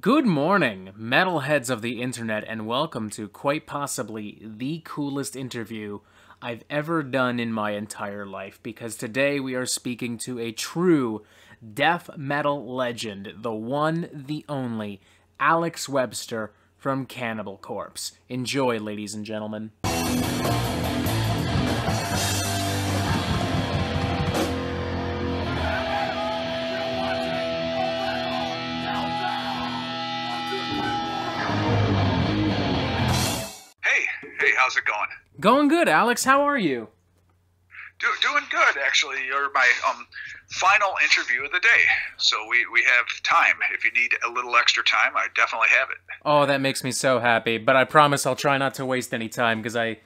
Good morning, metalheads of the internet, and welcome to quite possibly the coolest interview I've ever done in my entire life, because today we are speaking to a true death metal legend, the one, the only, Alex Webster from Cannibal Corpse. Enjoy, ladies and gentlemen. Hey, how's it going? Going good, Alex. How are you? Doing good, actually. You're my final interview of the day, so we have time. If you need a little extra time, I definitely have it. Oh, that makes me so happy, but I promise I'll try not to waste any time, because I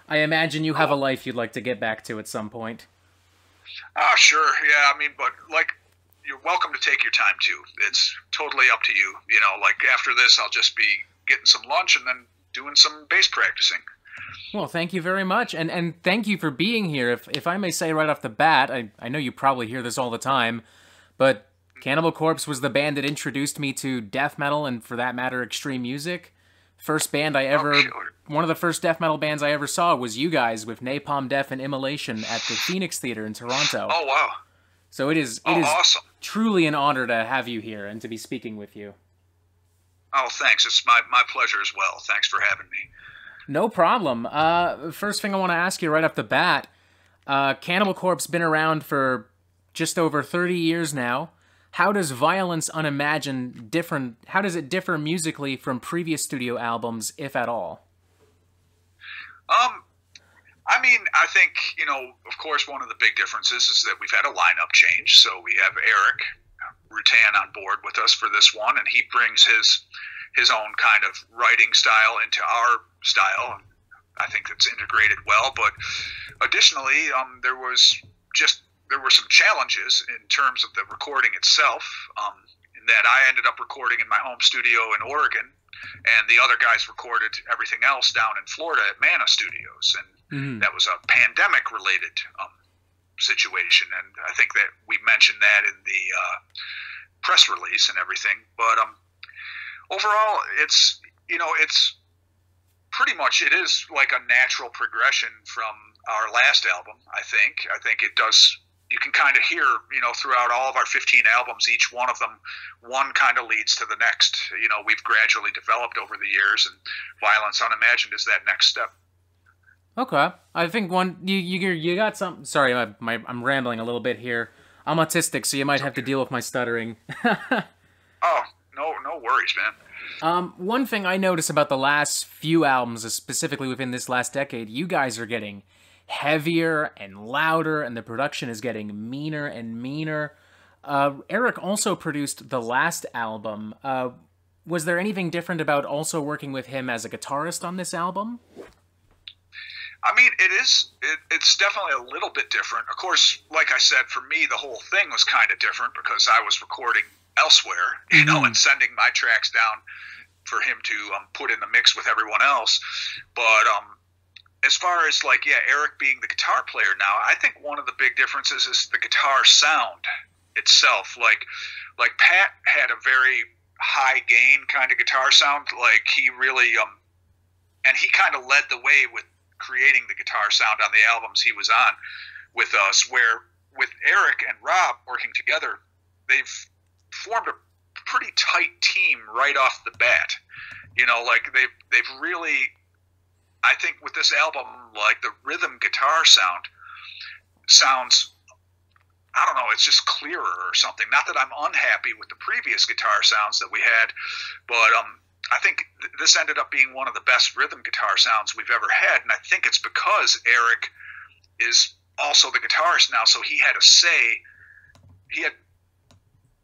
imagine you have a life you'd like to get back to at some point. Oh, sure, yeah, but, you're welcome to take your time, too. It's totally up to you. After this, I'll just be getting some lunch and then doing some bass practicing. Well, thank you very much, and thank you for being here. If I may say right off the bat, I know you probably hear this all the time, but Cannibal Corpse was the band that introduced me to death metal, and for that matter, extreme music. First band I ever... Oh, sure. One of the first death metal bands I ever saw was you guys with Napalm Death and Immolation at the Phoenix Theater in Toronto. Oh, wow. So it is awesome. Truly an honor to have you here and to be speaking with you. Oh, thanks. It's my pleasure as well. Thanks for having me. No problem. First thing I want to ask you right off the bat, Cannibal Corpse been around for just over 30 years now. How does Violence Unimagined how does it differ musically from previous studio albums, if at all? I think, of course, one of the big differences is that we've had a lineup change. So we have Erik Rutan on board with us for this one, and he brings his own kind of writing style into our style, and I think it's integrated well. But additionally, there were some challenges in terms of the recording itself, in that I ended up recording in my home studio in Oregon, and the other guys recorded everything else down in Florida at Mana Studios, and that was a pandemic-related situation, and I think that we mentioned that in the press release and everything. But overall, it's pretty much, it is like a natural progression from our last album. I think it does. You can kind of hear, throughout all of our 15 albums, each one of them, one kind of leads to the next. We've gradually developed over the years, and Violence Unimagined is that next step. Okay, I think you got something. Sorry, I'm rambling a little bit here. I'm autistic, so you might have to deal with my stuttering. Oh, no worries, man. One thing I noticed about the last few albums, specifically within this last decade, you guys are getting heavier and louder, and the production is getting meaner and meaner. Erik also produced the last album. Was there anything different about also working with him as a guitarist on this album? It's definitely a little bit different. Of course, like I said, for me, the whole thing was kind of different because I was recording elsewhere, and sending my tracks down for him to put in the mix with everyone else. But as far as Erik being the guitar player now, I think one of the big differences is the guitar sound itself. Like Pat had a very high gain kind of guitar sound. Like he really and he kind of led the way with creating the guitar sound on the albums he was on with us, where with Erik and Rob working together, they've formed a pretty tight team right off the bat. They've really, I think with this album, the rhythm guitar sounds, I don't know, it's just clearer or something. Not that I'm unhappy with the previous guitar sounds that we had, but I think this ended up being one of the best rhythm guitar sounds we've ever had, and I think it's because Erik is also the guitarist now, so he had a say.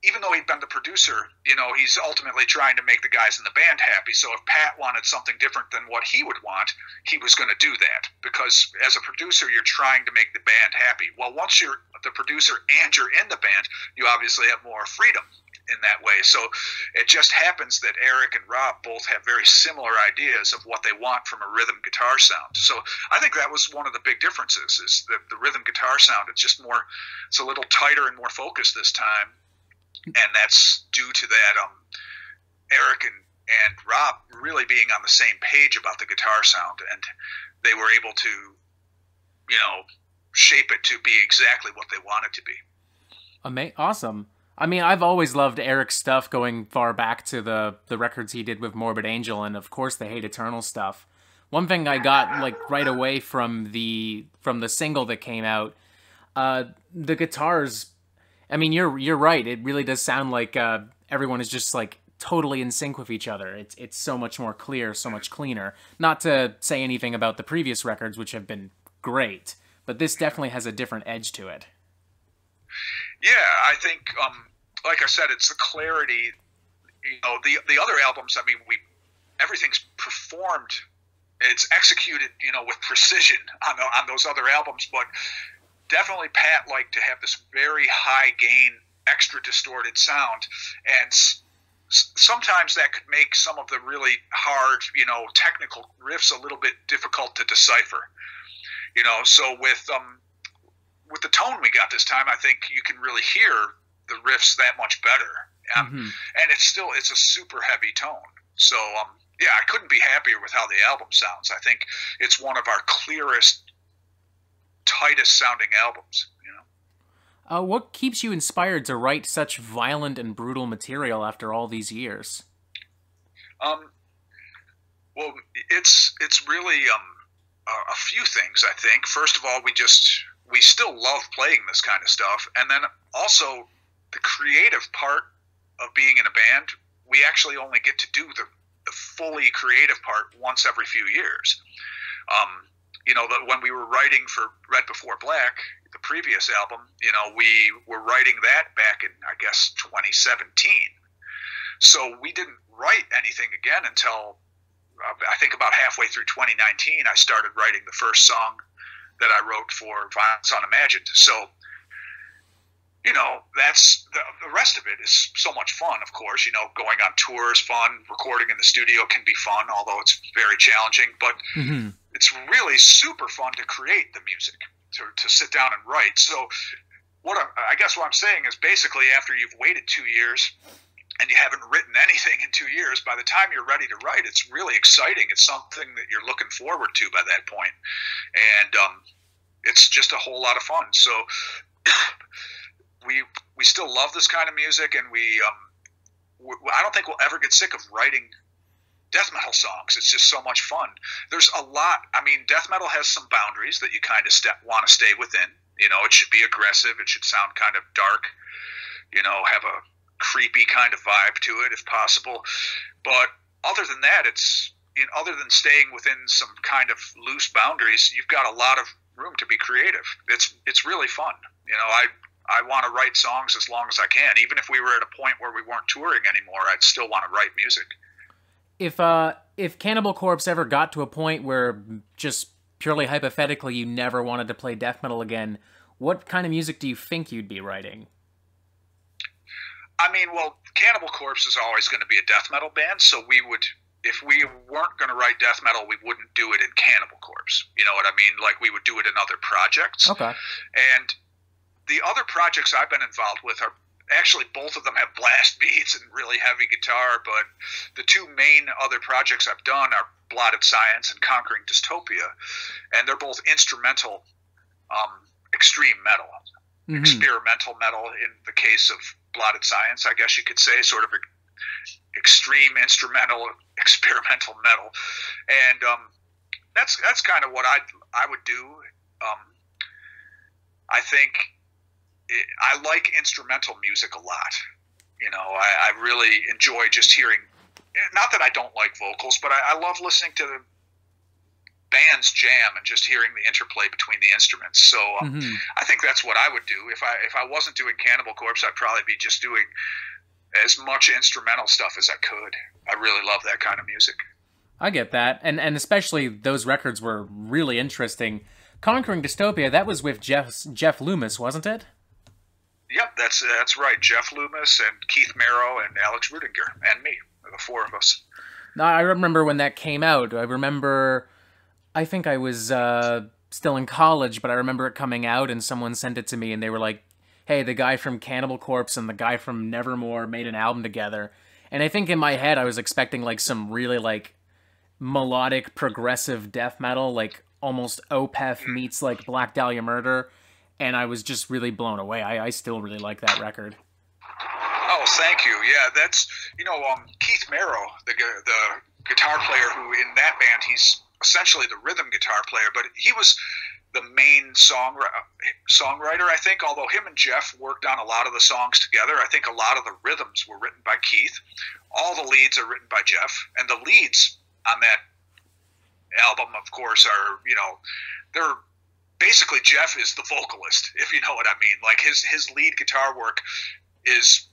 Even though he'd been the producer, he's ultimately trying to make the guys in the band happy. So if Pat wanted something different than what he would want, he was going to do that. Because as a producer, you're trying to make the band happy. Well, once you're the producer and you're in the band, you obviously have more freedom in that way. So it just happens that Erik and Rob both have very similar ideas of what they want from a rhythm guitar sound. So I think that was one of the big differences, is that the rhythm guitar sound, it's a little tighter and more focused this time. And that's due to that. Erik really being on the same page about the guitar sound, and they were able to, you know, shape it to be exactly what they want it to be. Awesome. I mean, I've always loved Erik's stuff, going far back to the records he did with Morbid Angel, and of course the Hate Eternal stuff. One thing I got like right away from the single that came out, the guitars. I mean, you're right. It really does sound like everyone is just like totally in sync with each other. It's so much more clear, so much cleaner. Not to say anything about the previous records, which have been great, but this definitely has a different edge to it. Yeah, I think, like I said, it's the clarity. You know, the other albums, I mean, everything's performed, it's executed, you know, with precision on those other albums, but definitely Pat liked to have this very high gain, extra distorted sound, and sometimes that could make some of the really hard, you know, technical riffs a little bit difficult to decipher. You know, so with the tone we got this time, I think you can really hear the riffs that much better. And it's a super heavy tone. So, yeah, I couldn't be happier with how the album sounds. I think it's one of our clearest, tightest sounding albums, you know. What keeps you inspired to write such violent and brutal material after all these years? Well, it's really a few things, I think. First of all, we still love playing this kind of stuff. And then also the creative part of being in a band, we actually only get to do the fully creative part once every few years. You know, when we were writing for Red Before Black, the previous album, you know, we were writing that back in, I guess, 2017. So we didn't write anything again until I think about halfway through 2019, I started writing the first song that I wrote for Violence Unimagined. So, you know, that's the rest of it is so much fun, of course. You know, going on tour is fun. Recording in the studio can be fun, although it's very challenging. But it's really super fun to create the music, to sit down and write. So I guess what I'm saying is basically after you've waited 2 years and you haven't written anything in 2 years, by the time you're ready to write, it's really exciting. It's something that you're looking forward to by that point. And it's just a whole lot of fun. So we still love this kind of music, and I don't think we'll ever get sick of writing death metal songs. It's just so much fun. There's a lot. I mean, death metal has some boundaries that you kind of want to stay within. You know, it should be aggressive. It should sound kind of dark, you know, have a creepy kind of vibe to it if possible. But other than that, it's, you know, other than staying within some kind of loose boundaries, you've got a lot of room to be creative. It's really fun. You know, I want to write songs as long as I can. Even if we were at a point where we weren't touring anymore, I'd still want to write music. If Cannibal Corpse ever got to a point where, just purely hypothetically, you never wanted to play death metal again, what kind of music do you think you'd be writing? I mean, well, Cannibal Corpse is always going to be a death metal band, so we would, if we weren't going to write death metal, we wouldn't do it in Cannibal Corpse. You know what I mean? Like, we would do it in other projects. Okay. And the other projects I've been involved with are actually, both of them have blast beats and really heavy guitar, but the two main other projects I've done are Blotted Science and Conquering Dystopia, and they're both instrumental, extreme metal, experimental metal in the case of Blotted Science, I guess you could say, sort of extreme instrumental, experimental metal, and that's kind of what I would do. I think I like instrumental music a lot. You know, I really enjoy just hearing, not that I don't like vocals, but I love listening to the bands jam and just hearing the interplay between the instruments. So I think that's what I would do. If I wasn't doing Cannibal Corpse, I'd probably be just doing as much instrumental stuff as I could. I really love that kind of music. I get that. And especially those records were really interesting. Conquering Dystopia, that was with Jeff Loomis, wasn't it? Yep, that's right. Jeff Loomis and Keith Merrow and Alex Rudinger and me, the four of us. Now, I remember when that came out. I think I was still in college, but I remember it coming out and someone sent it to me and they were like, hey, the guy from Cannibal Corpse and the guy from Nevermore made an album together. And I think in my head I was expecting like some really like melodic progressive death metal, like almost Opeth meets like Black Dahlia Murder, and I was just really blown away. I still really like that record. Oh, thank you. Yeah, that's, Keith Merrow, the guitar player who in that band, he's essentially the rhythm guitar player, but he was the main songwriter, I think, although him and Jeff worked on a lot of the songs together. I think a lot of the rhythms were written by Keith. All the leads are written by Jeff, and the leads on that album, of course, are, they're basically, Jeff is the vocalist, if you know what I mean. Like his lead guitar work is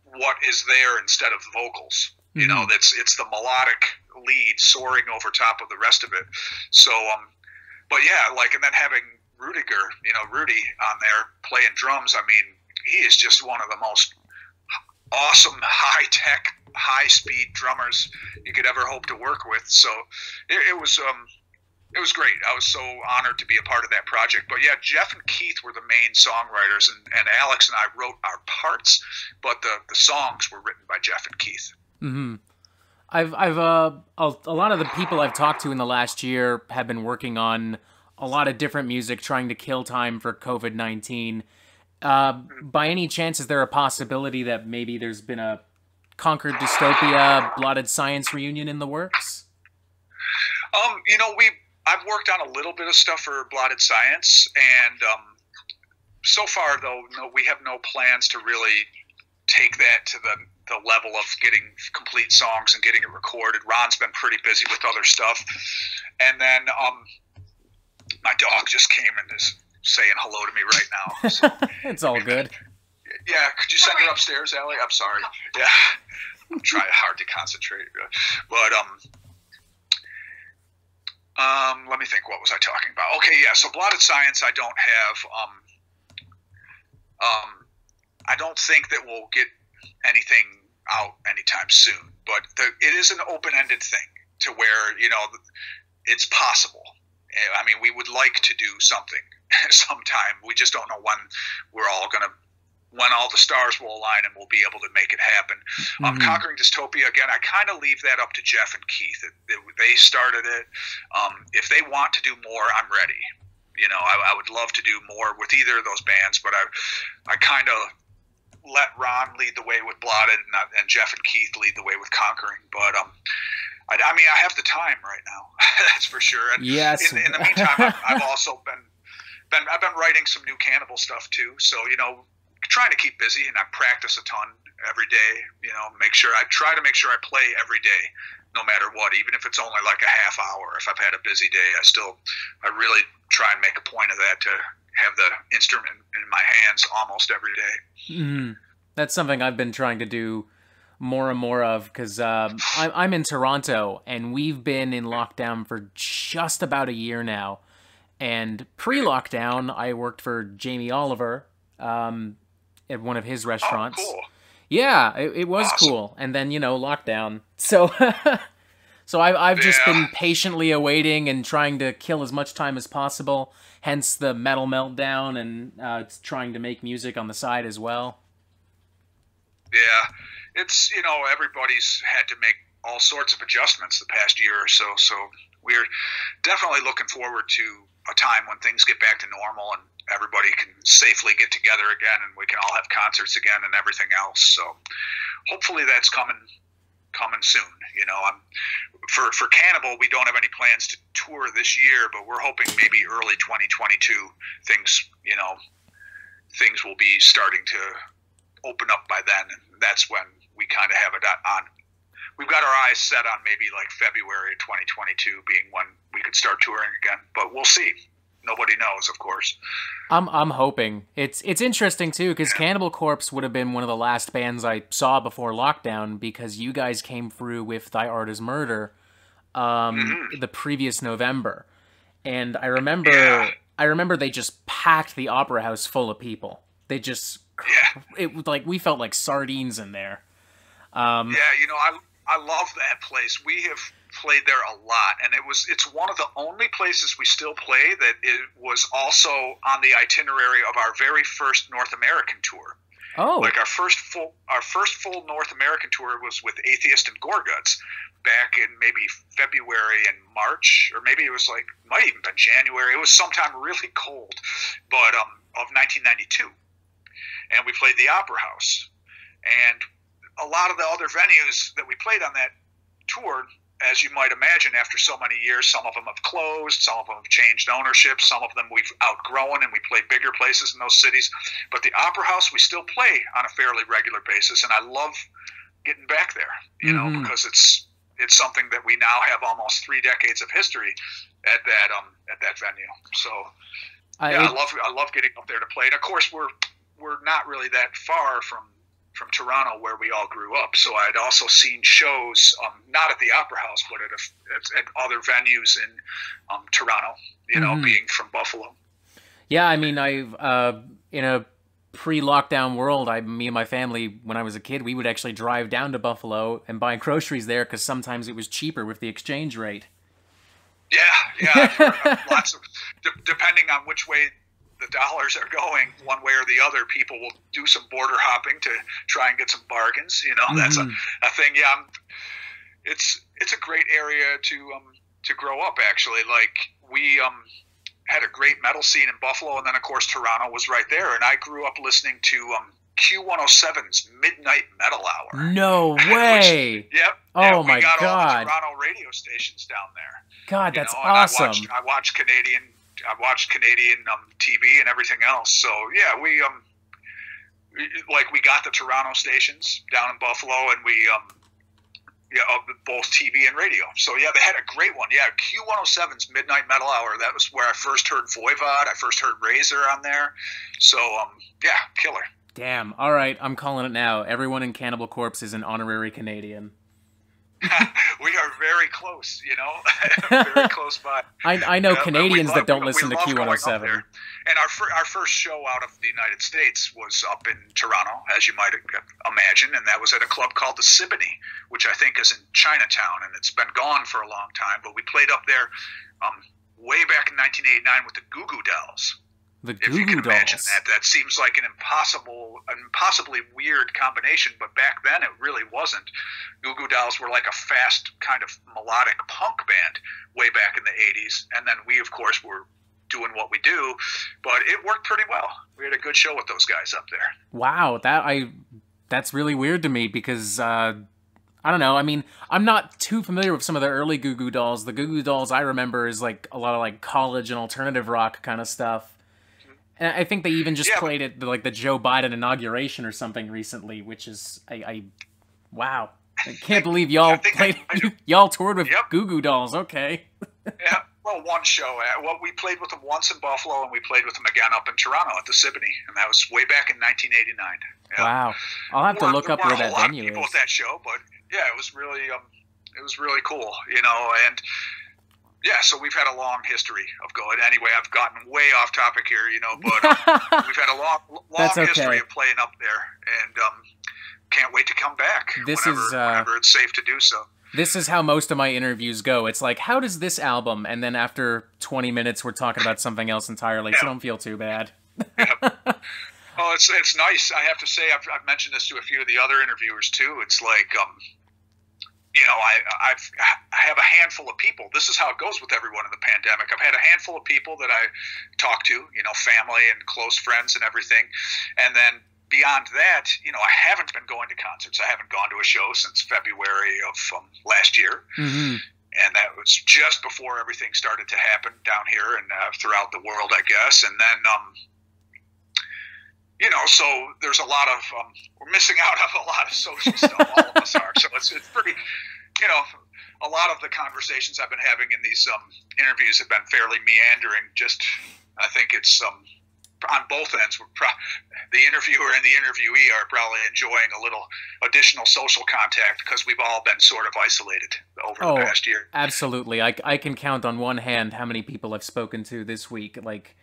what is there instead of vocals. Mm-hmm. It's the melodic lead soaring over top of the rest of it. So, but yeah, like, and then having Rudy on there playing drums, I mean, he is just one of the most awesome, high-tech, high-speed drummers you could ever hope to work with. So it was great. I was so honored to be a part of that project. But yeah, Jeff and Keith were the main songwriters, and Alex and I wrote our parts, but the songs were written by Jeff and Keith. Mm-hmm. A lot of the people I've talked to in the last year have been working on a lot of different music, trying to kill time for COVID-19. By any chance, is there a possibility that maybe there's been a Conquered Dystopia, Blotted Science reunion in the works? I've worked on a little bit of stuff for Blotted Science, and so far, though, we have no plans to really take that to the level of getting complete songs and getting it recorded. Ron's been pretty busy with other stuff. And then my dog just came and is saying hello to me right now. So, it's all good. Yeah, could you send her upstairs, Allie? I'm sorry. Yeah, I'm trying hard to concentrate. But let me think. What was I talking about? Okay, yeah. So Blotted Science, I don't have. I don't think that we'll get anything out anytime soon. But it is an open-ended thing to where it's possible. I mean, we would like to do something sometime. We just don't know when when all the stars will align and we'll be able to make it happen. Mm-hmm. Conquering Dystopia, again, I kind of leave that up to Jeff and Keith. They started it. If they want to do more, I'm ready. I would love to do more with either of those bands, but I kind of let Ron lead the way with Blotted and Jeff and Keith lead the way with Conquering. But I mean, I have the time right now. That's for sure. And yes. In the meantime, I've also been writing some new Cannibal stuff too. So trying to keep busy, and I practice a ton every day. I try to make sure I play every day, no matter what, even if it's only like a half hour. If I've had a busy day, I really try and make a point of that to have the instrument in my hands almost every day. Mm-hmm. That's something I've been trying to do more and more of, because I'm in Toronto, and we've been in lockdown for just about a year now. And pre-lockdown, I worked for Jamie Oliver at one of his restaurants. Oh, cool. Yeah, it was awesome. Cool. And then, lockdown. So so I've just been patiently awaiting and trying to kill as much time as possible, hence the Metal Meltdown, and trying to make music on the side as well. Yeah, it's, everybody's had to make all sorts of adjustments the past year or so, so we're definitely looking forward to a time when things get back to normal and everybody can safely get together again, and we can all have concerts again and everything else. So hopefully that's coming soon. For Cannibal, we don't have any plans to tour this year, but we're hoping maybe early 2022 things will be starting to open up by then, and that's when we kind of have it on. We've got our eyes set on maybe like February 2022 being when we could start touring again, but we'll see. Nobody knows, of course. I'm hoping. It's interesting too, because Cannibal Corpse would have been one of the last bands I saw before lockdown, because you guys came through with Thy Art Is Murder the previous November, and I remember they just packed the Opera House full of people. They just it was like we felt like sardines in there. I love that place. We have played there a lot, and it's one of the only places we still play that it was also on the itinerary of our very first North American tour. Oh. Like our first full North American tour was with Atheist and Gorguts back in maybe February and March, or maybe it was like, might even been January. It was sometime really cold, but of 1992. And we played the Opera House. And a lot of the other venues that we played on that tour, as you might imagine, after so many years, some of them have closed, some of them have changed ownership, some of them we've outgrown, and we play bigger places in those cities. But the Opera House, we still play on a fairly regular basis, and I love getting back there, you know, because it's something that we now have almost 3 decades of history at that venue. So I love getting up there to play. And of course, we're not really that far from Toronto, where we all grew up. So I'd also seen shows, not at the Opera House, but at other venues in Toronto, you know, being from Buffalo. Yeah, I mean, I've in a pre-lockdown world, me and my family, when I was a kid, we would actually drive down to Buffalo and buy groceries there because sometimes it was cheaper with the exchange rate. Yeah, I've heard lots of, depending on which way the dollars are going, one way or the other, people will do some border hopping to try and get some bargains. You know, that's a thing. Yeah, it's a great area to grow up. Actually, like we had a great metal scene in Buffalo, and then of course Toronto was right there, and I grew up listening to Q107's Midnight Metal Hour. No way! Yep. Oh we my got God! all the Toronto radio stations down there. God, that's awesome. I watched Canadian TV and everything else. So yeah, we got the Toronto stations down in Buffalo, and we both TV and radio. So yeah, they had a great one. Yeah, Q107's Midnight Metal Hour. That was where I first heard Voivod. I first heard Razor on there. So yeah, killer. Damn. All right, I'm calling it now. Everyone in Cannibal Corpse is an honorary Canadian. We are very close, you know, very close by. I know Canadians that don't listen to Q107. And our first show out of the United States was up in Toronto, as you might imagine, and that was at a club called the Siboney, which I think is in Chinatown, and it's been gone for a long time. But we played up there way back in 1989 with the Goo Goo Dolls. The if Goo you can Goo imagine Dolls. that seems like an impossibly weird combination, but back then it really wasn't. Goo Goo Dolls were like a fast kind of melodic punk band way back in the 80s, and then we, of course, were doing what we do, but it worked pretty well. We had a good show with those guys up there. Wow, that's really weird to me because I don't know. I mean, I'm not too familiar with some of the early Goo Goo Dolls. The Goo Goo Dolls I remember is like a lot of like college and alternative rock kind of stuff. And I think they even just played at the Joe Biden inauguration or something recently, which is wow. I can't believe y'all y'all toured with Goo Goo Dolls. Okay. Yeah. Well, one show. Well, we played with them once in Buffalo, and we played with them again up in Toronto at the Siboney, and that was way back in 1989. Yeah. Wow. I'll have to look up where that venue is. There weren't a lot of people at that show, but yeah, it was really cool, you know, and. Yeah, so we've had a long history of going. Anyway, I've gotten way off topic here, you know, but we've had a long history of playing up there, and can't wait to come back whenever it's safe to do so. This is how most of my interviews go. It's like, how does this album? And then after 20 minutes, we're talking about something else entirely, so don't feel too bad. Oh, it's nice. I have to say, I've mentioned this to a few of the other interviewers, too. It's like... you know, I have a handful of people. This is how it goes with everyone in the pandemic. I've had a handful of people that I talk to, you know, family and close friends and everything. And then beyond that, you know, I haven't been going to concerts. I haven't gone to a show since February of last year. Mm-hmm. And that was just before everything started to happen down here and throughout the world, I guess. And then, you know, so there's a lot of, we're missing out on a lot of social stuff, all of us are. So it's pretty, you know, a lot of the conversations I've been having in these interviews have been fairly meandering. Just, I think it's on both ends. The interviewer and the interviewee are probably enjoying a little additional social contact because we've all been sort of isolated over the past year. Absolutely. I can count on one hand how many people I've spoken to this week. Like,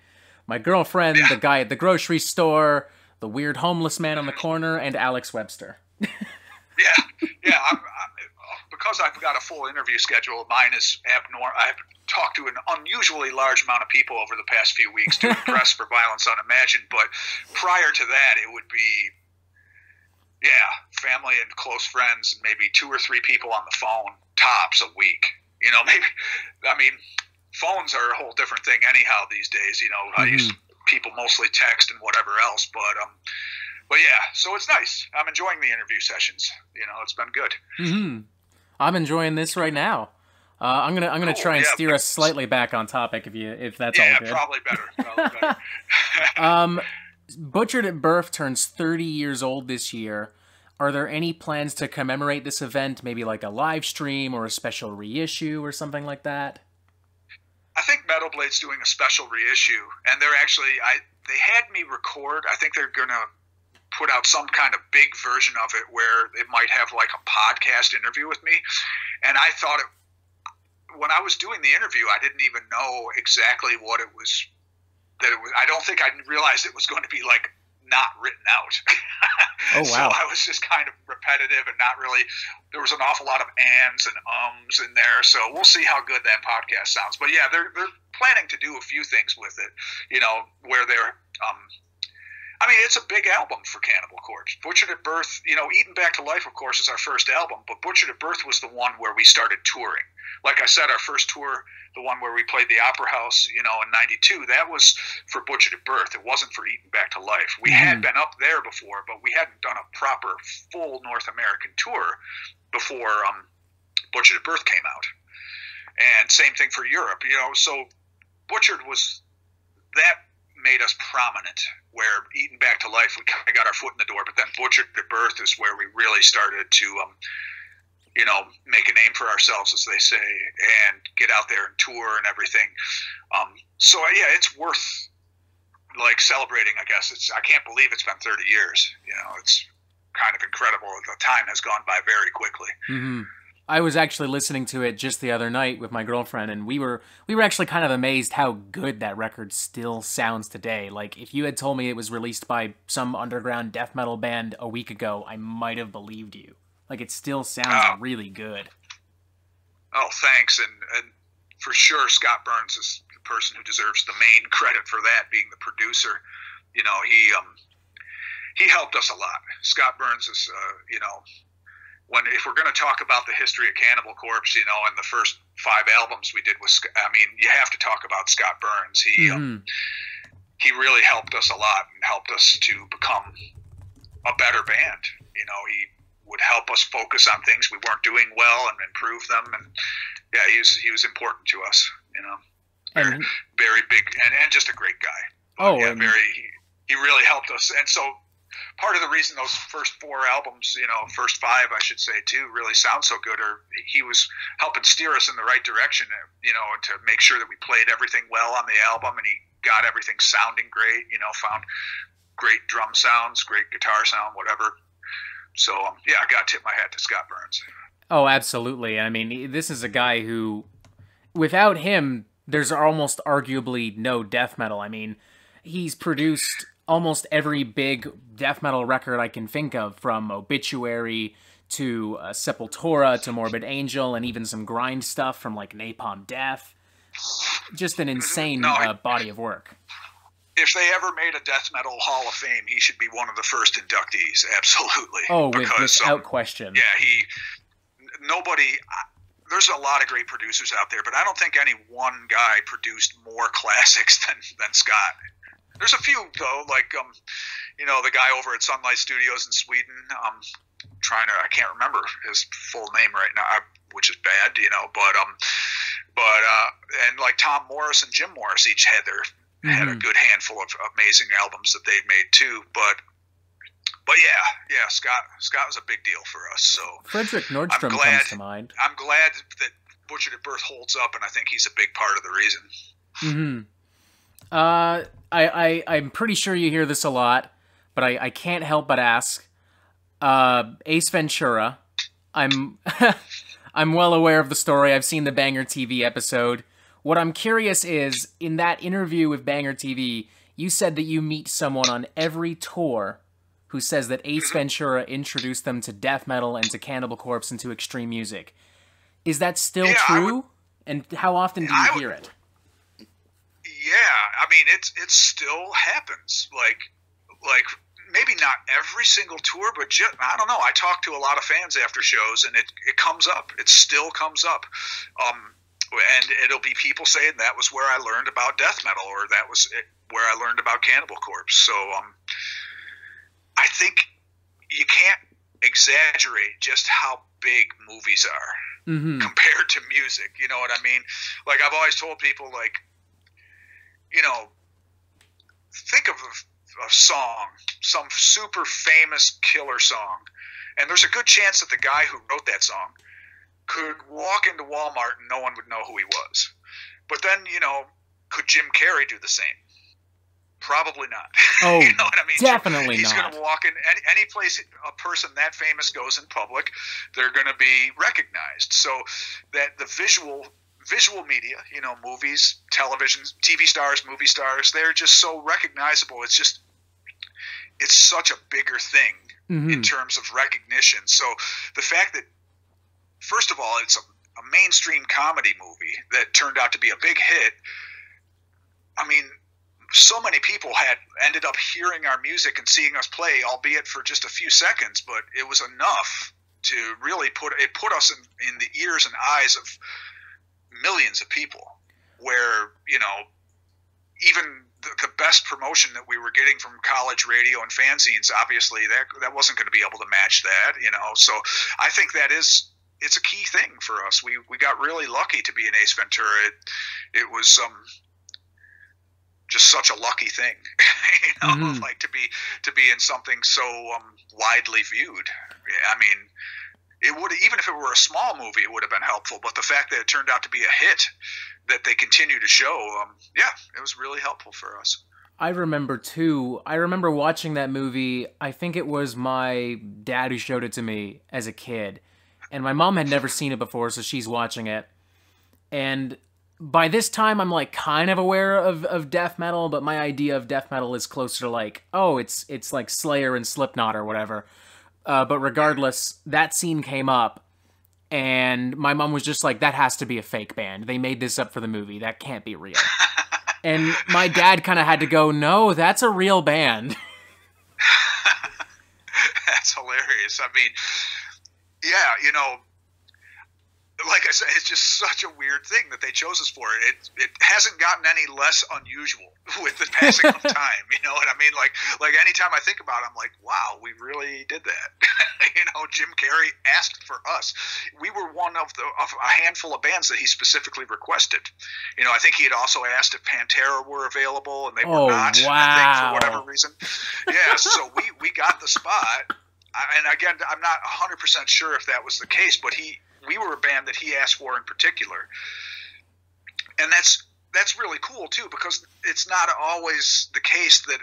my girlfriend, the guy at the grocery store, the weird homeless man on the corner, and Alex Webster. Yeah. Because I've got a full interview schedule, mine is abnormal. I've talked to an unusually large amount of people over the past few weeks doing Press for Violence Unimagined. But prior to that, it would be Yeah, family and close friends, maybe 2 or 3 people on the phone, tops a week. You know, maybe, I mean, phones are a whole different thing anyhow these days. You know, I used people mostly text and whatever else, but yeah, so it's nice. I'm enjoying the interview sessions. You know, it's been good. I'm enjoying this right now. I'm gonna Cool, try and yeah, steer us slightly back on topic if that's yeah, all good. probably better. Butchered at Birth turns 30 years old this year. Are there any plans to commemorate this event, maybe like a live stream or a special reissue or something like that? I think Metal Blade's doing a special reissue, and they're actually they had me record. I think they're gonna put out some kind of big version of it where it might have like a podcast interview with me. And I thought when I was doing the interview, I didn't even know exactly what it was. I don't think I realized it was going to be like not written out. Oh, wow. So I was just kind of repetitive and not really, there was an awful lot of ands and ums in there. So we'll see how good that podcast sounds. But yeah, they're planning to do a few things with it, you know, where they're, I mean, it's a big album for Cannibal Corpse. Butchered at Birth, you know, Eaten Back to Life, of course, is our first album, but Butchered at Birth was the one where we started touring. Like I said, our first tour, the one where we played the Opera House, you know, in '92, that was for Butchered at Birth. It wasn't for Eaten Back to Life. We had been up there before, but we hadn't done a proper, full North American tour before Butchered at Birth came out. And same thing for Europe, you know, so Butchered was, that made us prominent, where Eaten Back to Life, we kind of got our foot in the door, but then Butchered at Birth is where we really started to, you know, make a name for ourselves, as they say, and get out there and tour and everything. So yeah, it's worth like celebrating, I guess. I can't believe it's been 30 years. You know, it's kind of incredible. The time has gone by very quickly. I was actually listening to it just the other night with my girlfriend, and we were actually kind of amazed how good that record still sounds today. Like, if you had told me it was released by some underground death metal band a week ago, I might have believed you. Like, it still sounds really good. Oh, thanks. And for sure, Scott Burns is the person who deserves the main credit for that, being the producer. You know, he helped us a lot. Scott Burns is, you know, if we're going to talk about the history of Cannibal Corpse, you know, and the first 5 albums we did with, I mean, you have to talk about Scott Burns. He really helped us a lot and helped us to become a better band. You know, he would help us focus on things we weren't doing well and improve them. And yeah, he was important to us, you know, very big and just a great guy. But, yeah, he really helped us. And so, part of the reason those first 4 albums, you know, first 5, I should say, too, really sound so good, or he was helping steer us in the right direction, you know, to make sure that we played everything well on the album, and he got everything sounding great, you know, found great drum sounds, great guitar sound, whatever. So, yeah, I got to tip my hat to Scott Burns. Oh, absolutely. I mean, this is a guy who, without him, there's almost arguably no death metal. I mean, he's produced almost every big death metal record I can think of, from Obituary to Sepultura to Morbid Angel, and even some grind stuff from like Napalm Death. Just an insane body of work. If they ever made a death metal Hall of Fame, he should be one of the first inductees. Absolutely. Oh, without question. Yeah, there's a lot of great producers out there, but I don't think any one guy produced more classics than Scott. There's a few, though, like, you know, the guy over at Sunlight Studios in Sweden. I can't remember his full name right now, which is bad, you know, and like Tom Morris and Jim Morris each had a good handful of amazing albums that they've made too. But yeah, Scott was a big deal for us. So Frederick Nordstrom comes to mind. I'm glad that Butchered at Birth holds up, and I think he's a big part of the reason. I'm pretty sure you hear this a lot, but I can't help but ask. Ace Ventura. I'm well aware of the story. I've seen the Banger TV episode. What I'm curious is, in that interview with Banger TV, you said that you meet someone on every tour who says that Ace Ventura introduced them to death metal and to Cannibal Corpse and to extreme music. Is that still true? And how often do you hear it? Yeah, I mean, it still happens. Like maybe not every single tour, but I don't know. I talk to a lot of fans after shows, and it comes up. It still comes up. And it'll be people saying that was where I learned about death metal, or that was where I learned about Cannibal Corpse. So I think you can't exaggerate just how big movies are compared to music. You know what I mean? Like, I've always told people, like, you know, think of a song, some super famous killer song, and there's a good chance that the guy who wrote that song could walk into Walmart and no one would know who he was. But then, you know, could Jim Carrey do the same? Probably not. Oh, you know what I mean? definitely He's not. He's going to walk in any place a person that famous goes in public, they're going to be recognized. So that the visual media, you know, movies, television, TV stars, movie stars, they're just so recognizable. It's such a bigger thing in terms of recognition. So the fact that, first of all, it's a mainstream comedy movie that turned out to be a big hit. I mean, so many people had ended up hearing our music and seeing us play, albeit for just a few seconds, but it was enough to really put us in the ears and eyes of millions of people, where, you know, even the best promotion that we were getting from college radio and fanzines, obviously that wasn't going to be able to match that, you know. So I think it's a key thing for us. We got really lucky to be in Ace Ventura. It was just such a lucky thing, you know, like to be in something so widely viewed. I mean, it would, even if it were a small movie, it would have been helpful. But the fact that it turned out to be a hit that they continue to show, it was really helpful for us. I remember too. I remember watching that movie. I think it was my dad who showed it to me as a kid, and my mom had never seen it before, so she's watching it. And by this time, I'm like kind of aware of death metal, but my idea of death metal is closer to like, oh, it's like Slayer and Slipknot or whatever. But regardless, that scene came up, and my mom was just like, that has to be a fake band. They made this up for the movie. That can't be real. And my dad kind of had to go, no, that's a real band. That's hilarious. I mean, yeah, you know, like I said, it's just such a weird thing that they chose us for. It hasn't gotten any less unusual with the passing of time. You know what I mean? Like anytime I think about it, I'm like, wow, we really did that. You know, Jim Carrey asked for us. We were one of a handful of bands that he specifically requested. You know, I think he had also asked if Pantera were available, and they were not. Wow. I think for whatever reason. Yeah, so we got the spot. And again, I'm not 100% sure if that was the case, but we were a band that he asked for in particular. And that's really cool too, because it's not always the case that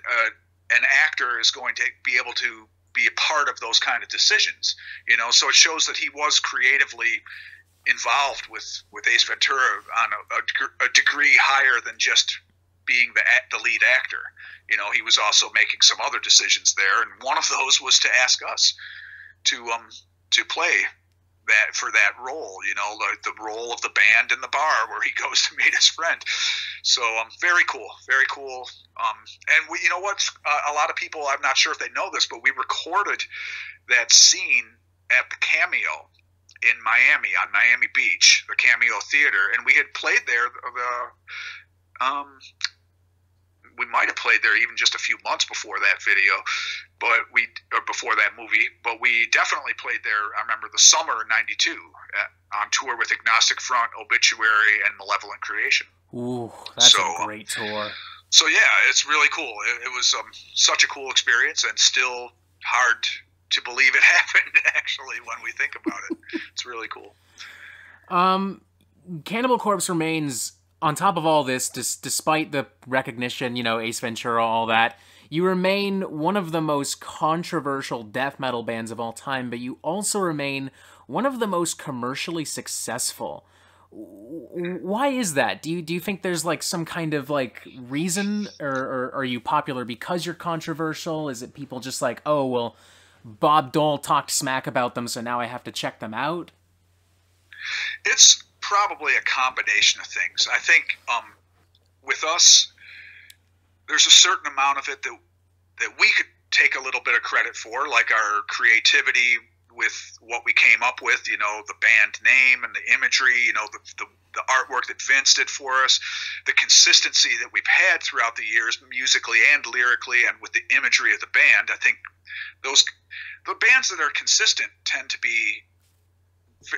an actor is going to be able to be a part of those kind of decisions, you know. So it shows that he was creatively involved with Ace Ventura on a degree higher than just being the lead actor. You know, he was also making some other decisions there, and one of those was to ask us to play that for that role, you know, the role of the band in the bar where he goes to meet his friend. So very cool. And we, you know what, a lot of people, I'm not sure if they know this, but we recorded that scene at the Cameo in Miami, on Miami Beach, the Cameo Theater, and we had played there we might have played there even just a few months before that video, or before that movie, but we definitely played there. I remember the summer of '92 on tour with Agnostic Front, Obituary, and Malevolent Creation. Ooh, that's a great tour. So yeah, it's really cool. It was such a cool experience, and still hard to believe it happened, actually, when we think about it. It's really cool. Cannibal Corpse remains, on top of all this, despite the recognition, you know, Ace Ventura, all that, you remain one of the most controversial death metal bands of all time, but you also remain one of the most commercially successful. Why is that? Do you think there's like some kind of like reason, or are you popular because you're controversial? Is it people just like, oh, well, Bob Dole talked smack about them, so now I have to check them out? It's probably a combination of things. I think with us, there's a certain amount of it that we could take a little bit of credit for, like our creativity with what we came up with, you know, the band name and the imagery, you know, the artwork that Vince did for us, the consistency that we've had throughout the years, musically and lyrically, and with the imagery of the band. I think the bands that are consistent tend to be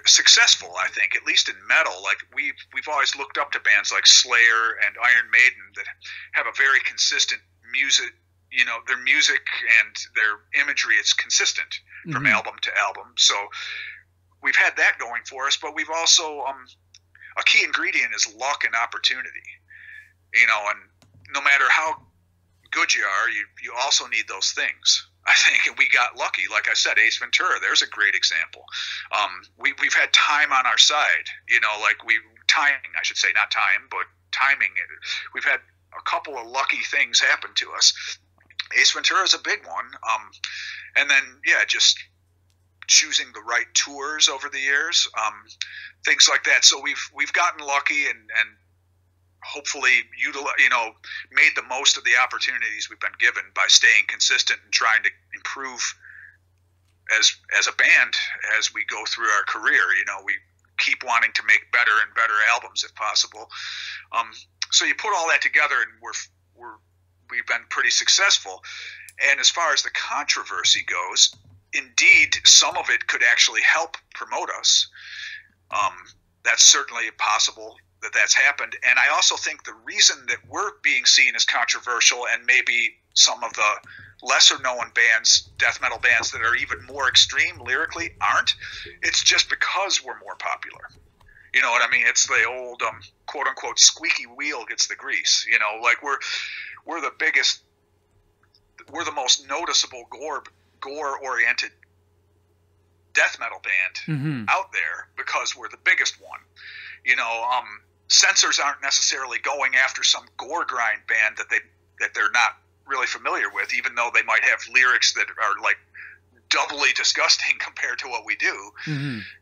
successful, I think, at least in metal. Like we've always looked up to bands like Slayer and Iron Maiden that have a very consistent music, you know, their music and their imagery is consistent from album to album. So we've had that going for us, but we've also a key ingredient is luck and opportunity, you know, and no matter how good you are, you also need those things. I think, and we got lucky. Like I said, Ace Ventura, there's a great example. We've had time on our side, you know, like timing, I should say, not time, but timing. We've had a couple of lucky things happen to us. Ace Ventura is a big one. And then, yeah, just choosing the right tours over the years, things like that. So we've gotten lucky and hopefully made the most of the opportunities we've been given by staying consistent and trying to improve as a band as we go through our career. You know, we keep wanting to make better and better albums if possible. So you put all that together and we've been pretty successful. And as far as the controversy goes, indeed, some of it could actually help promote us. That's certainly possible that's happened. And I also think the reason that we're being seen as controversial, and maybe some of the lesser known bands, death metal bands that are even more extreme lyrically aren't, it's just because we're more popular. You know what I mean? It's the old quote unquote squeaky wheel gets the grease. You know, like we're the biggest, we're the most noticeable gore oriented death metal band out there because we're the biggest one. You know, censors aren't necessarily going after some gore grind band that they're not really familiar with, even though they might have lyrics that are like doubly disgusting compared to what we do.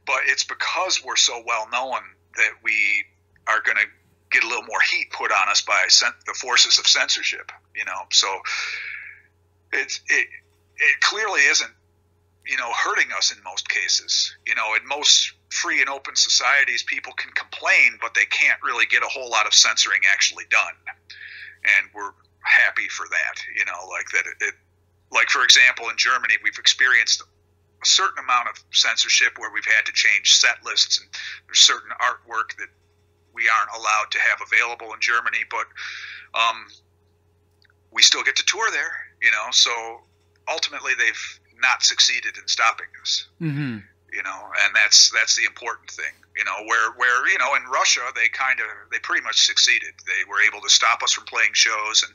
But it's because we're so well known that we are going to get a little more heat put on us by the forces of censorship. You know, so it clearly isn't, you know, hurting us in most cases. You know, in most free and open societies, people can complain, but they can't really get a whole lot of censoring actually done. And we're happy for that, you know, like that. Like, for example, in Germany, we've experienced a certain amount of censorship where we've had to change set lists, and there's certain artwork that we aren't allowed to have available in Germany, but we still get to tour there, you know, so ultimately they've not succeeded in stopping us. You know, and that's the important thing. You know, where you know, in Russia they pretty much succeeded. They were able to stop us from playing shows, and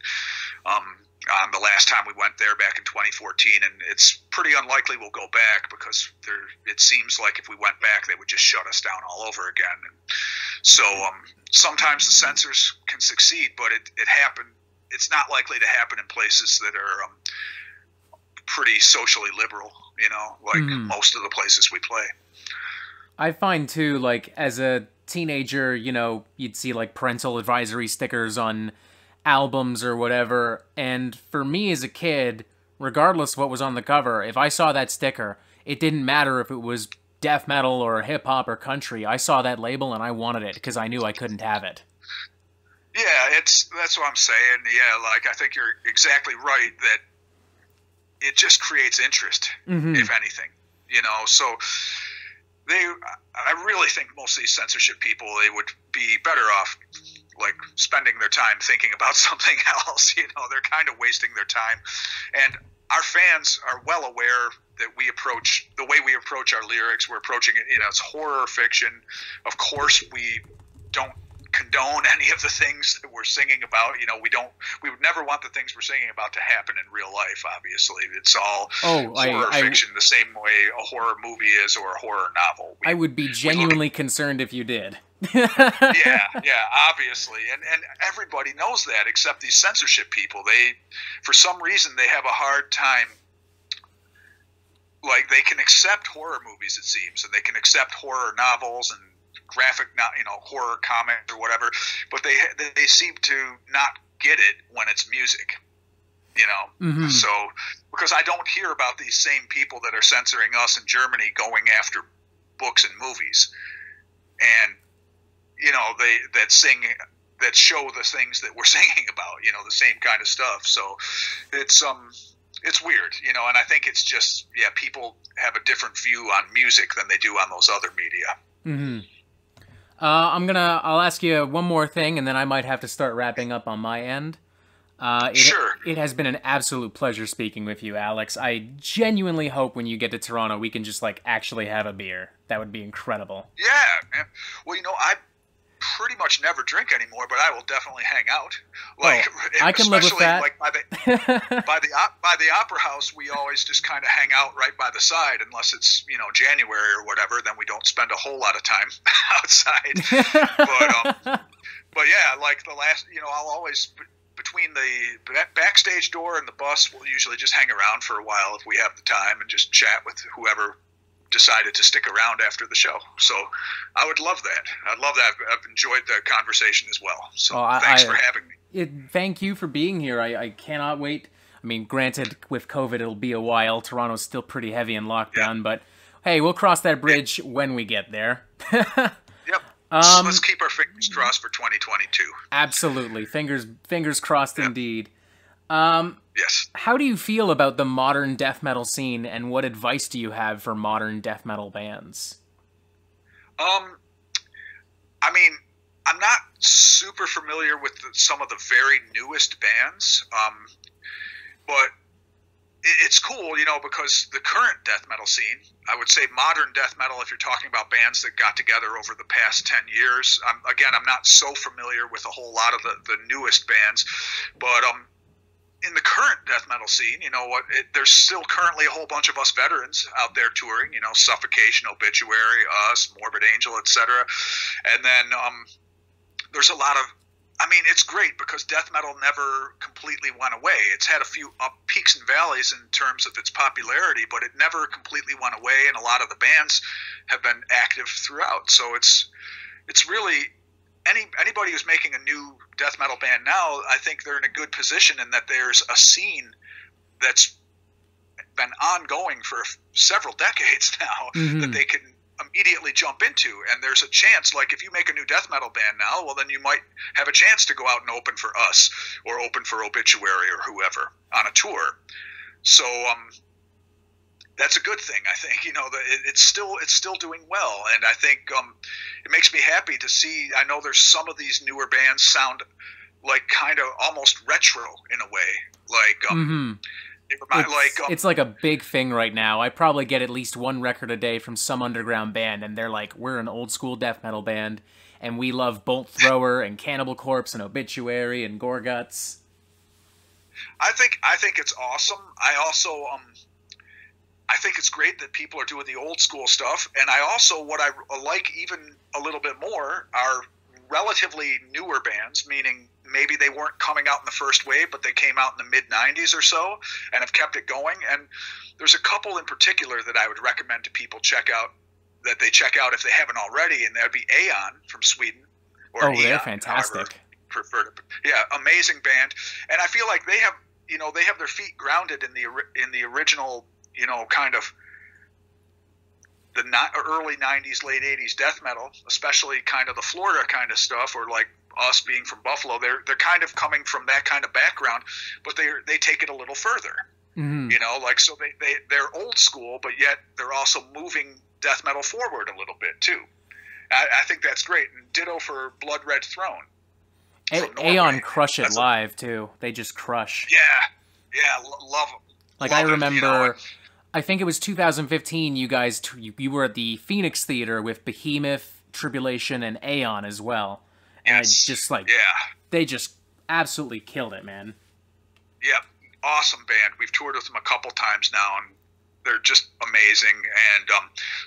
on the last time we went there back in 2014, and it's pretty unlikely we'll go back because it seems like if we went back they would just shut us down all over again. And so sometimes the censors can succeed, but it happened. It's not likely to happen in places that are pretty socially liberal, you know, like most of the places we play. I find too, like, as a teenager, you know, you'd see like parental advisory stickers on albums or whatever, and for me as a kid, regardless of what was on the cover, if I saw that sticker, it didn't matter if it was death metal or hip-hop or country. I saw that label and I wanted it because I knew I couldn't have it. Yeah, that's what I'm saying. Yeah, like, I think you're exactly right that it just creates interest, if anything, you know. So I really think most of these censorship people, they would be better off like spending their time thinking about something else. You know, they're kind of wasting their time. And our fans are well aware that the way we approach our lyrics, we're approaching it, you know, it's horror fiction. Of course, we don't condone any of the things that we're singing about. You know, we would never want the things we're singing about to happen in real life, obviously. It's all horror fiction, the same way a horror movie is, or a horror novel. I would be genuinely concerned if you did. yeah, obviously. And everybody knows that except these censorship people. For some reason, they have a hard time. Like, they can accept horror movies, it seems, and they can accept horror novels and graphic, you know, horror comics or whatever, but they seem to not get it when it's music. you know. Mm-hmm. So, because I don't hear about these same people that are censoring us in Germany going after books and movies, and you know, that show the things that we're singing about, you know, the same kind of stuff. So it's weird, you know, and I think it's just, yeah, people have a different view on music than they do on those other media. Mm-hmm. I'll ask you one more thing, and then I might have to start wrapping up on my end. Sure. It has been an absolute pleasure speaking with you, Alex. I genuinely hope when you get to Toronto, we can just, like, actually have a beer. That would be incredible. Yeah, man. Well, you know, I pretty much never drink anymore, but I will definitely hang out. Like, I can live with that. Like by the Opera House, we always just kind of hang out right by the side, unless it's, you know, January or whatever. Then we don't spend a whole lot of time outside. But yeah, like the last, you know, I'll always, between the backstage door and the bus, we'll usually just hang around for a while if we have the time and just chat with whoever decided to stick around after the show. So I would love that. I'd love that. I've enjoyed the conversation as well. So thanks for having me. Thank you for being here. I cannot wait. I mean, granted, with COVID, it'll be a while. Toronto's still pretty heavy in lockdown, but hey, we'll cross that bridge when we get there. Yep. Let's keep our fingers crossed for 2022. Absolutely. Fingers crossed indeed. Yes. How do you feel about the modern death metal scene, and what advice do you have for modern death metal bands? I mean, I'm not super familiar with some of the very newest bands, but it's cool, you know, because the current death metal scene, I would say modern death metal, if you're talking about bands that got together over the past 10 years, I'm not so familiar with a whole lot of the newest bands, but in the current death metal scene, you know what? There's still currently a whole bunch of us veterans out there touring. You know, Suffocation, Obituary, us, Morbid Angel, etc. And then there's a lot of. I mean, it's great because death metal never completely went away. It's had a few peaks and valleys in terms of its popularity, but it never completely went away. And a lot of the bands have been active throughout. So it's really. Anybody who's making a new death metal band now, I think they're in a good position in that there's a scene that's been ongoing for several decades now that they can immediately jump into. And there's a chance, like if you make a new death metal band now, well, then you might have a chance to go out and open for us or open for Obituary or whoever on a tour. So that's a good thing, I think. You know, it's still doing well, and I think it makes me happy to see. I know there's some of these newer bands sound like kind of almost retro in a way, like it's like a big thing right now. I probably get at least one record a day from some underground band, and they're like, "We're an old school death metal band, and we love Bolt Thrower and Cannibal Corpse and Obituary and Gorguts." I think it's awesome. I also I think it's great that people are doing the old school stuff, and I also, what I like even a little bit more, are relatively newer bands, meaning maybe they weren't coming out in the first wave, but they came out in the mid-90s or so and have kept it going. And there's a couple in particular that I would recommend to people check out if they haven't already, and that would be Aeon from Sweden. Or Eon, they're fantastic. Yeah, amazing band. And I feel like they have their feet grounded in the original, you know, kind of the early 90s, late 80s death metal, especially kind of the Florida kind of stuff, or like us being from Buffalo. They're kind of coming from that kind of background, but they take it a little further. Mm-hmm. You know, like, so they're old school, but yet they're also moving death metal forward a little bit too. I think that's great. And ditto for Blood Red Throne. Aeon crush it live too. They just crush. Yeah, love them. Like, I remember, I think it was 2015, you guys, you were at the Phoenix Theater with Behemoth, Tribulation, and Aeon as well. And yes. They just absolutely killed it, man. Yep, awesome band. We've toured with them a couple times now, and they're just amazing. And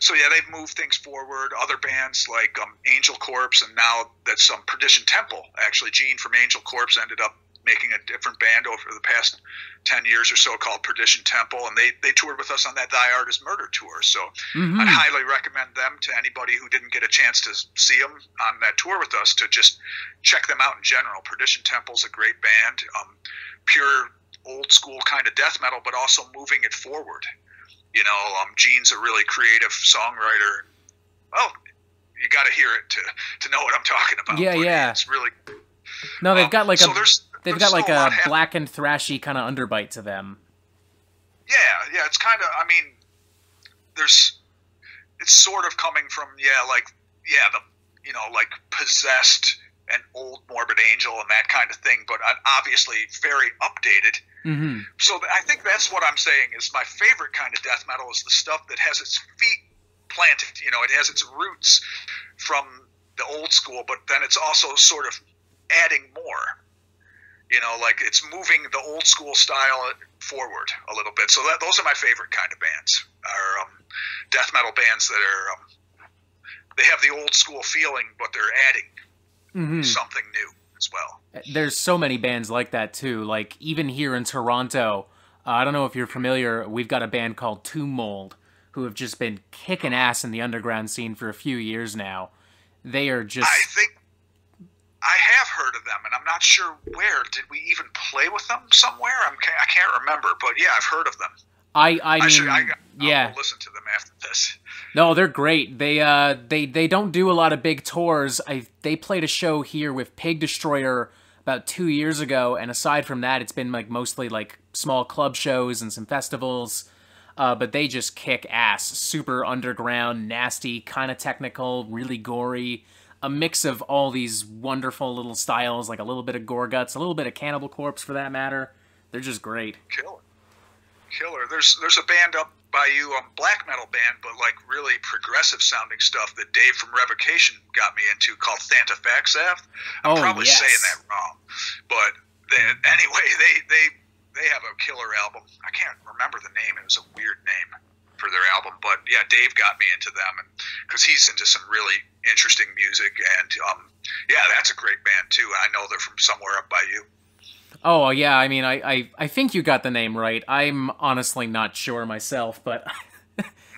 so yeah, they've moved things forward. Other bands like Angel Corpse, and now that's Perdition Temple. Actually, Gene from Angel Corpse ended up making a different band over the past 10 years or so called Perdition Temple, and they toured with us on that Thy Art Is Murder tour. So I'd highly recommend them to anybody who didn't get a chance to see them on that tour with us, to just check them out in general. Perdition Temple's a great band. Pure old school kind of death metal, but also moving it forward. You know, Gene's a really creative songwriter. Well, you got to hear it to know what I'm talking about. Yeah, yeah. It's really no. They've got like they've got like a black and thrashy kind of underbite to them. Yeah. It's kind of. I mean, it's sort of coming from like Possessed and Old Morbid Angel and that kind of thing, but obviously very updated. Mm-hmm. So I think that's what I'm saying is my favorite kind of death metal is the stuff that has its feet planted. You know, it has its roots from the old school, but then it's also sort of adding more. You know, like it's moving the old school style forward a little bit. So those are my favorite kind of bands, are death metal bands that are they have the old school feeling, but they're adding something new as well. There's so many bands like that too. Like even here in Toronto, I don't know if you're familiar, we've got a band called Tomb Mold who have just been kicking ass in the underground scene for a few years now. They are just... I think I have heard of them, and I'm not sure where. Did we even play with them somewhere? I can't remember, but yeah, I've heard of them. I mean, I'll listen to them after this. No, they're great. They don't do a lot of big tours. They played a show here with Pig Destroyer about 2 years ago, and aside from that, it's been like mostly like small club shows and some festivals. But they just kick ass. Super underground, nasty, kind of technical, really gory. A mix of all these wonderful little styles, like a little bit of Gore Guts, a little bit of Cannibal Corpse for that matter. They're just great. Killer. There's a band up by you, black metal band, but like really progressive sounding stuff that Dave from Revocation got me into called Thantafexath. I'm probably saying that wrong, but anyway, they have a killer album. I can't remember the name. It was a weird name for their album, but yeah, Dave got me into them, and because he's into some really interesting music, and yeah, that's a great band too. I know they're from somewhere up by you. Oh, yeah, I mean, I think you got the name right. I'm honestly not sure myself, but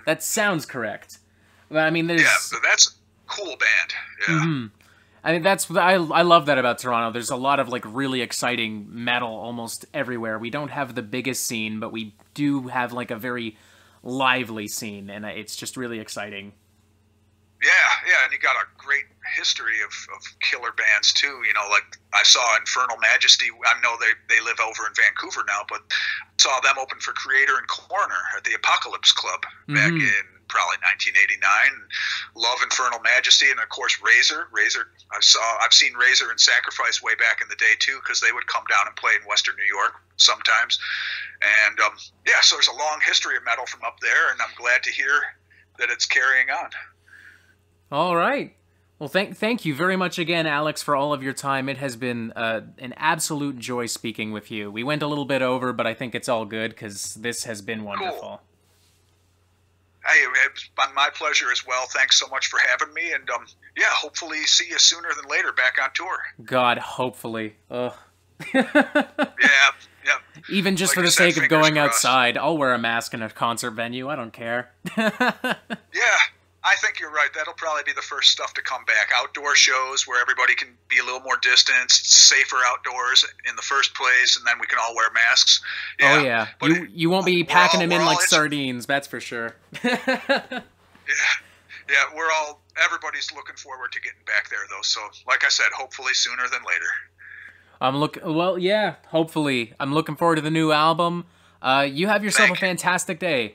that sounds correct. I mean, there's... Yeah, that's a cool band. Yeah. I mean, I love that about Toronto. There's a lot of, like, really exciting metal almost everywhere. We don't have the biggest scene, but we do have, like, a very lively scene, and it's just really exciting. Yeah, and you got a great history of killer bands too. You know, like I saw Infernal Majesty. I know they live over in Vancouver now, but saw them open for Creator and Coroner at the Apocalypse Club back in probably 1989. Love Infernal Majesty, and of course Razor. I've seen Razor and Sacrifice way back in the day too, because they would come down and play in Western New York sometimes. And yeah, so there's a long history of metal from up there, and I'm glad to hear that it's carrying on. All right. Well, thank you very much again, Alex, for all of your time. It has been an absolute joy speaking with you. We went a little bit over, but I think it's all good because this has been wonderful. Cool. Hey, it's been my pleasure as well. Thanks so much for having me, and yeah, hopefully see you sooner than later back on tour. God, hopefully. Ugh. Yeah. Even just for the sake of going outside, I'll wear a mask in a concert venue. I don't care. Yeah. I think you're right. That'll probably be the first stuff to come back. Outdoor shows where everybody can be a little more distanced, safer outdoors in the first place, and then we can all wear masks. Yeah. Oh, yeah. You won't be packing them in like sardines, that's for sure. Yeah, everybody's looking forward to getting back there, though. So, like I said, hopefully sooner than later. Well, yeah, hopefully. I'm looking forward to the new album. You have yourself a fantastic day.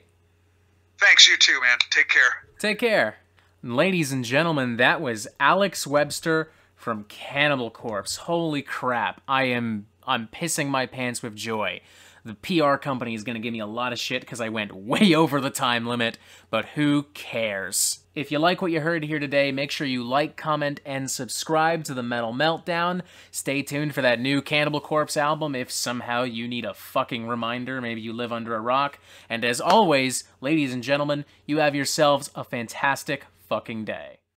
Thanks, you too, man. Take care. Take care. Ladies and gentlemen, that was Alex Webster from Cannibal Corpse. Holy crap. I'm pissing my pants with joy. The PR company is going to give me a lot of shit because I went way over the time limit, but who cares? If you like what you heard here today, make sure you like, comment, and subscribe to the Metal Meltdown. Stay tuned for that new Cannibal Corpse album if somehow you need a fucking reminder. Maybe you live under a rock. And as always, ladies and gentlemen, you have yourselves a fantastic fucking day.